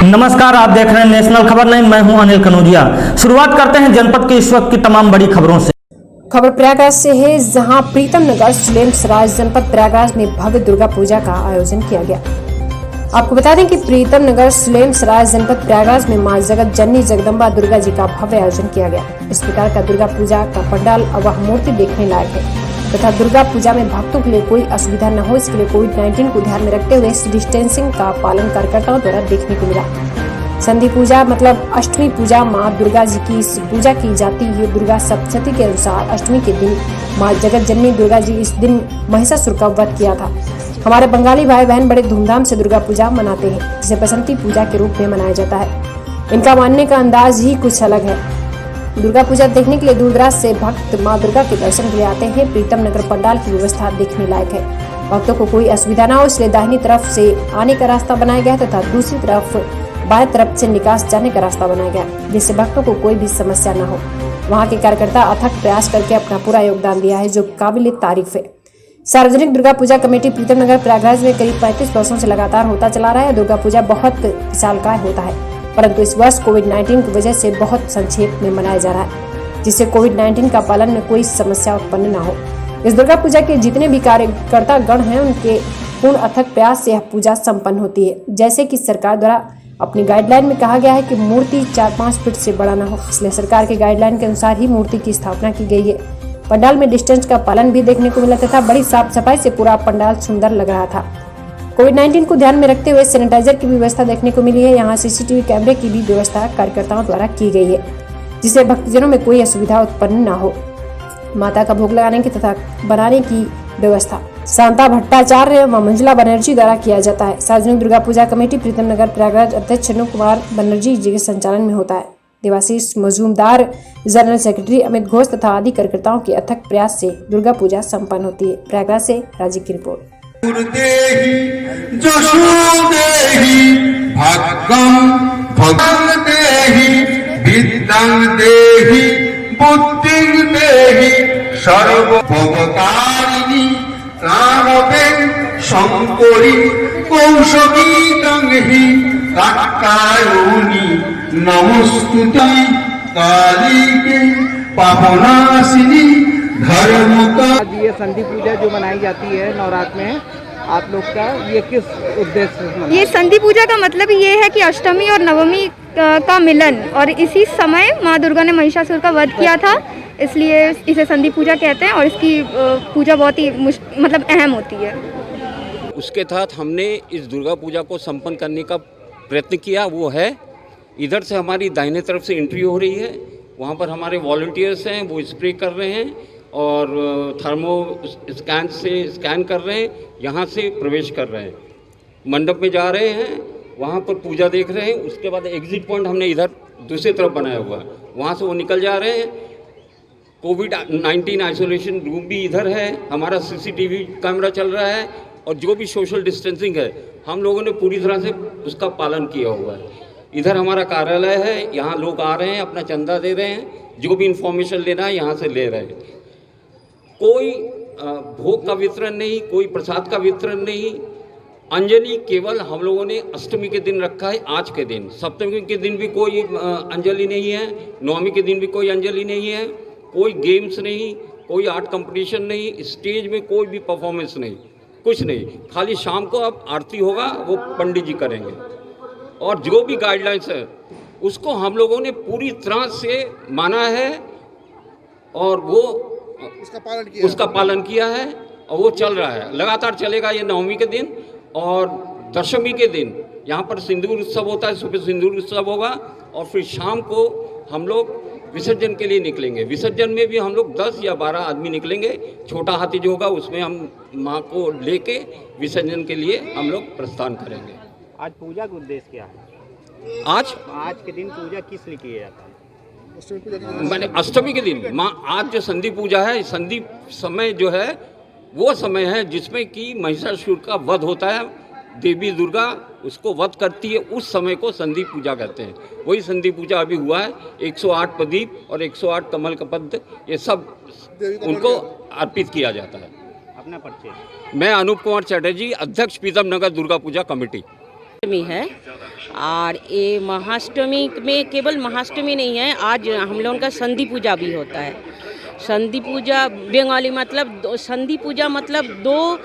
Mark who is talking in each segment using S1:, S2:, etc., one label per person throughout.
S1: नमस्कार, आप देख रहे हैं नेशनल खबर 9। मैं हूं अनिल कनौजिया। शुरुआत करते हैं जनपद के इस वक्त की तमाम बड़ी खबरों से।
S2: खबर प्रयागराज से है, जहां प्रीतम नगर सुलेम सराज जनपद प्रयागराज में भव्य दुर्गा पूजा का आयोजन किया गया। आपको बता दें कि प्रीतम नगर सुलेम सराज जनपद प्रयागराज में मां जगत जननी जगदम्बा दुर्गा जी का भव्य आयोजन किया गया। इस प्रकार का दुर्गा पूजा का पंडाल व मूर्ति देखने लायक है तथा दुर्गा पूजा में भक्तों के लिए कोई असुविधा न हो, इसके लिए कोविड-19 को ध्यान में रखते हुए डिस्टेंसिंग का पालन कार्यकर्ताओं द्वारा देखने को मिला। संधि पूजा मतलब अष्टमी पूजा माँ दुर्गा जी की पूजा की जाती है। दुर्गा सप्तशती के अनुसार अष्टमी के दिन माँ जगत जननी दुर्गा जी इस दिन महिषासुर का वध किया था। हमारे बंगाली भाई बहन बड़े धूमधाम से दुर्गा पूजा मनाते हैं, जिसे बसंती पूजा के रूप में मनाया जाता है। इनका मानने का अंदाज ही कुछ अलग है। दुर्गा पूजा देखने के लिए दूर दराज से भक्त माँ दुर्गा के दर्शन के लिए आते हैं। प्रीतम नगर पंडाल की व्यवस्था देखने लायक है। भक्तों को कोई असुविधा न हो, इसलिए दाहिनी तरफ से आने का रास्ता बनाया गया तथा दूसरी तरफ बाएं तरफ से निकास जाने का रास्ता बनाया गया, जिससे भक्तों को कोई भी समस्या न हो। वहां के कार्यकर्ता अथक प्रयास करके अपना पूरा योगदान दिया है, जो काबिल तारीफ है। सार्वजनिक दुर्गा पूजा कमेटी प्रीतम नगर प्रयागराज में करीब 35 वर्षों से लगातार होता चला रहा है। दुर्गा पूजा बहुत विशालकाय होता है, परंतु इस वर्ष कोविड-19 की वजह से बहुत संक्षेप में मनाया जा रहा है, जिससे कोविड-19 का पालन में कोई समस्या उत्पन्न न हो। इस दुर्गा पूजा के जितने भी कार्यकर्ता गण हैं, उनके पूर्ण अथक प्रयास से यह पूजा संपन्न होती है। जैसे कि सरकार द्वारा अपनी गाइडलाइन में कहा गया है कि मूर्ति 4-5 फीट से बड़ा न हो, इसलिए सरकार के गाइडलाइन के अनुसार ही मूर्ति की स्थापना की गई है। पंडाल में डिस्टेंस का पालन भी देखने को मिला तथा बड़ी साफ सफाई से पूरा पंडाल सुंदर लग रहा था। कोविड-19 को ध्यान में रखते हुए सैनिटाइजर की भी व्यवस्था देखने को मिली है। यहाँ सीसीटीवी कैमरे की भी व्यवस्था कार्यकर्ताओं द्वारा की गई है, जिससे भक्तजनों में कोई असुविधा उत्पन्न न हो। माता का भोग लगाने की तथा बनाने की व्यवस्था शांता भट्टाचार्य व मंजुला बनर्जी द्वारा किया जाता है। सार्वजनिक दुर्गा पूजा कमेटी प्रीतम नगर प्रयागराज अध्यक्ष अनूप कुमार बनर्जी जी के संचालन में होता है। देवाशीष मजूमदार जनरल सेक्रेटरी अमित घोष तथा आदि कार्यकर्ताओं के अथक प्रयास से दुर्गा पूजा संपन्न होती है। प्रयागराज से राजीव की रिपोर्ट।
S3: শঙ্করী কৌশলী গঙ্গি কাকায়ুনি নমস্তুতে কালীকে পাপনাশিনী ধর্মকা।
S4: ये संधि पूजा जो मनाई जाती है नवरात्र में, आप लोग का ये किस उद्देश्य से?
S5: ये संधि पूजा का मतलब ये है कि अष्टमी और नवमी का मिलन, और इसी समय माँ दुर्गा ने महिषासुर का वध किया था, इसलिए इसे संधि पूजा कहते हैं। और इसकी पूजा बहुत ही मतलब अहम होती है।
S6: उसके तहत हमने इस दुर्गा पूजा को संपन्न करने का प्रयत्न किया। वो है इधर से हमारी दाहिने तरफ से एंट्री हो रही है, वहाँ पर हमारे वॉलंटियर्स हैं, वो स्प्रे कर रहे हैं और थर्मो स्कैन से स्कैन कर रहे हैं, यहाँ से प्रवेश कर रहे हैं, मंडप में जा रहे हैं, वहाँ पर पूजा देख रहे हैं। उसके बाद एग्जिट पॉइंट हमने इधर दूसरी तरफ बनाया हुआ है, वहाँ से वो निकल जा रहे हैं। कोविड-19 आइसोलेशन रूम भी इधर है, हमारा सीसीटीवी कैमरा चल रहा है, और जो भी सोशल डिस्टेंसिंग है हम लोगों ने पूरी तरह से उसका पालन किया हुआ है। इधर हमारा कार्यालय है, यहाँ लोग आ रहे हैं, अपना चंदा दे रहे हैं, जो भी इंफॉर्मेशन लेना है यहाँ से ले रहे हैं। कोई भोग का वितरण नहीं, कोई प्रसाद का वितरण नहीं। अंजलि केवल हम लोगों ने अष्टमी के दिन रखा है, आज के दिन। सप्तमी के दिन भी कोई अंजलि नहीं है, नवमी के दिन भी कोई अंजलि नहीं है, कोई गेम्स नहीं, कोई आर्ट कंपटीशन नहीं, स्टेज में कोई भी परफॉर्मेंस नहीं, कुछ नहीं। खाली शाम को अब आरती होगा, वो पंडित जी करेंगे, और जो भी गाइडलाइंस है उसको हम लोगों ने पूरी तरह से माना है और वो उसका पालन किया है, और वो चल रहा है, लगातार चलेगा। ये नवमी के दिन और दशमी के दिन यहाँ पर सिंदूर उत्सव होता है, सुबह सिंदूर उत्सव होगा, और फिर शाम को हम लोग विसर्जन के लिए निकलेंगे। विसर्जन में भी हम लोग 10 या 12 आदमी निकलेंगे। छोटा हाथी जो होगा उसमें हम माँ को लेके विसर्जन के लिए हम लोग प्रस्थान करेंगे।
S4: आज पूजा का उद्देश्य क्या है?
S6: आज
S4: के दिन पूजा किस लिए किया जाता है?
S6: मैंने अष्टमी के दिन माँ, आज जो संधि पूजा है, संधि समय जो है वो समय है जिसमें कि महिषासुर का वध होता है। देवी दुर्गा उसको वध करती है, उस समय को संधि पूजा कहते हैं। वही संधि पूजा अभी हुआ है। 108 प्रदीप और 108 कमल का पद्म, ये सब उनको अर्पित किया जाता है।
S4: अपना परिचय।
S6: मैं अनूप कुमार चटर्जी, अध्यक्ष प्रीतम नगर दुर्गा पूजा कमेटी।
S7: महाअष्टमी है। और ये महाअष्टमी में केवल महाअष्टमी नहीं है, आज हम लोगों का संधि पूजा भी होता है। संधि पूजा बंगाली मतलब संधि पूजा मतलब दो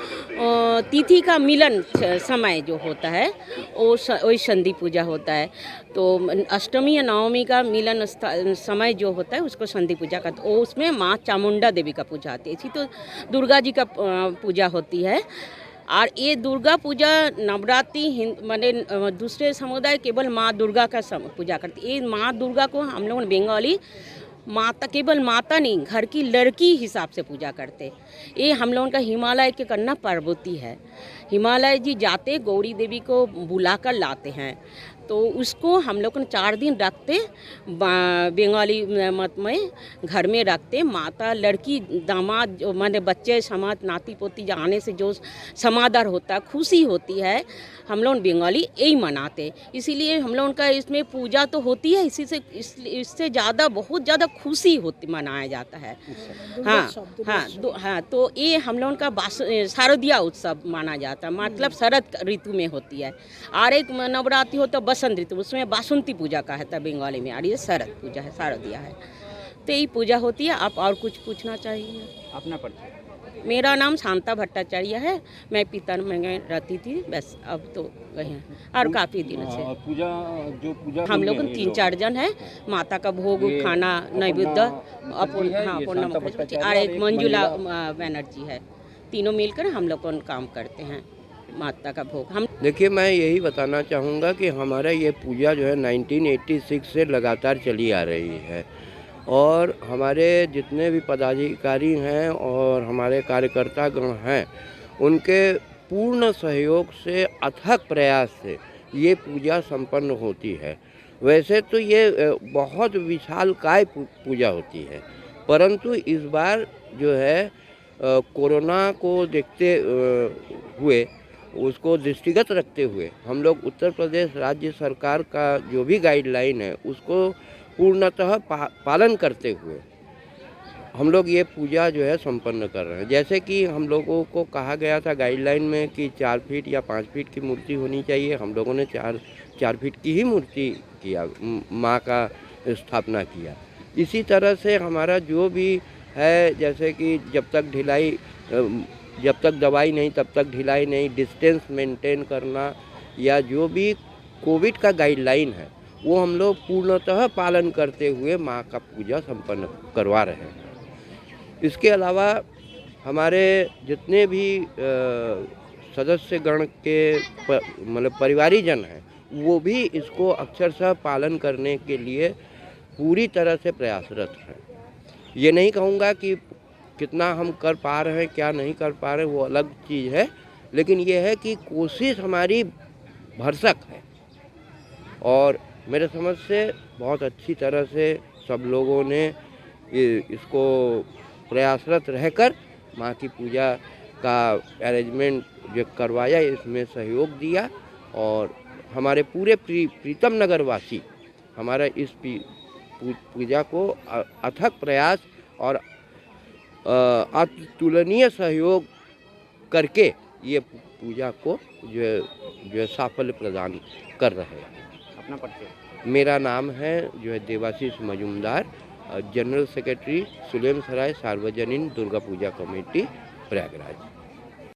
S7: तिथि का मिलन समय जो होता है वो वही संधि पूजा होता है। तो अष्टमी या नवमी का मिलन समय जो होता है उसको संधि पूजा का, तो उसमें माँ चामुंडा देवी का पूजा आती है। इसी तो दुर्गा जी का पूजा होती है। और ये दुर्गा पूजा नवरात्रि माने दूसरे समुदाय केवल माँ दुर्गा का पूजा करती है। ये माँ दुर्गा को हम लोग बंगाली माता, केवल माता नहीं, घर की लड़की हिसाब से पूजा करते। ये हम लोगों का हिमालय के कन्या पार्वती है। हिमालय जी जाते गौरी देवी को बुलाकर लाते हैं, तो उसको हम लोग 4 दिन रखते, बंगाली मत में घर में रखते। माता लड़की दामाद जो माने बच्चे समाज नाती पोती जाने से जो समादर होता है, खुशी होती है, हम लोग बंगाली यही मनाते। इसीलिए हम लोगों का इसमें पूजा तो होती है, इसी से इससे ज़्यादा बहुत ज़्यादा खुशी होती मनाया जाता है। हाँ, तो ये हम लोगों का शारदीय उत्सव माना जाता है, मतलब शरद ऋतु में होती है। और एक नवरात्रि होता है बसंत ऋतु, उसमें बासंती पूजा का है बंगाली में, और ये शरद पूजा है, शारदीय है। तो यही पूजा होती है। आप और कुछ पूछना चाहिए?
S4: अपना परिचय।
S7: मेरा नाम शांता भट्टाचार्य है। मैं पितर में रहती थी, बस अब तो गए हैं और काफ़ी दिनों से। पूजा हम लोग 3-4 जन हैं। माता का भोग खाना नैवेद्य और एक मंजुला बनर्जी है, तीनों मिलकर हम लोग काम करते हैं माता का भोग। हम
S8: देखिए, मैं यही बताना चाहूँगा कि हमारा ये पूजा जो है 1986 से लगातार चली आ रही है, और हमारे जितने भी पदाधिकारी हैं और हमारे कार्यकर्तागण हैं, उनके पूर्ण सहयोग से, अथक प्रयास से ये पूजा संपन्न होती है। वैसे तो ये बहुत विशालकाय पूजा होती है, परंतु इस बार जो है कोरोना को देखते हुए, उसको दृष्टिगत रखते हुए, हम लोग उत्तर प्रदेश राज्य सरकार का जो भी गाइडलाइन है उसको पूर्णतः पालन करते हुए हम लोग ये पूजा जो है संपन्न कर रहे हैं। जैसे कि हम लोगों को कहा गया था गाइडलाइन में कि 4 फीट या 5 फीट की मूर्ति होनी चाहिए, हम लोगों ने 4 फीट की ही मूर्ति किया, माँ का स्थापना किया। इसी तरह से हमारा जो भी है, जैसे कि जब तक दवाई नहीं तब तक ढिलाई नहीं, डिस्टेंस मेंटेन करना, या जो भी कोविड का गाइडलाइन है वो हम लोग पूर्णतः पालन करते हुए माँ का पूजा संपन्न करवा रहे हैं। इसके अलावा हमारे जितने भी सदस्यगण के मतलब परिवारीजन हैं, वो भी इसको अक्षरशः पालन करने के लिए पूरी तरह से प्रयासरत हैं। ये नहीं कहूँगा कि कितना हम कर पा रहे हैं, क्या नहीं कर पा रहे हैं, वो अलग चीज़ है, लेकिन ये है कि कोशिश हमारी भरसक है। और मेरे समझ से बहुत अच्छी तरह से सब लोगों ने इसको प्रयासरत रहकर माँ की पूजा का अरेंजमेंट जो करवाया, इसमें सहयोग दिया। और हमारे पूरे प्रीतम नगर वासी हमारा इस पूजा को अथक प्रयास और अतुलनीय सहयोग करके ये पूजा को जो साफल्य प्रदान कर रहे हैं।
S4: अपना परिचय।
S8: मेरा नाम है जो है देवाशीष मजूमदार, जनरल सेक्रेटरी सुलेम सराय सार्वजनिक दुर्गा पूजा कमेटी प्रयागराज।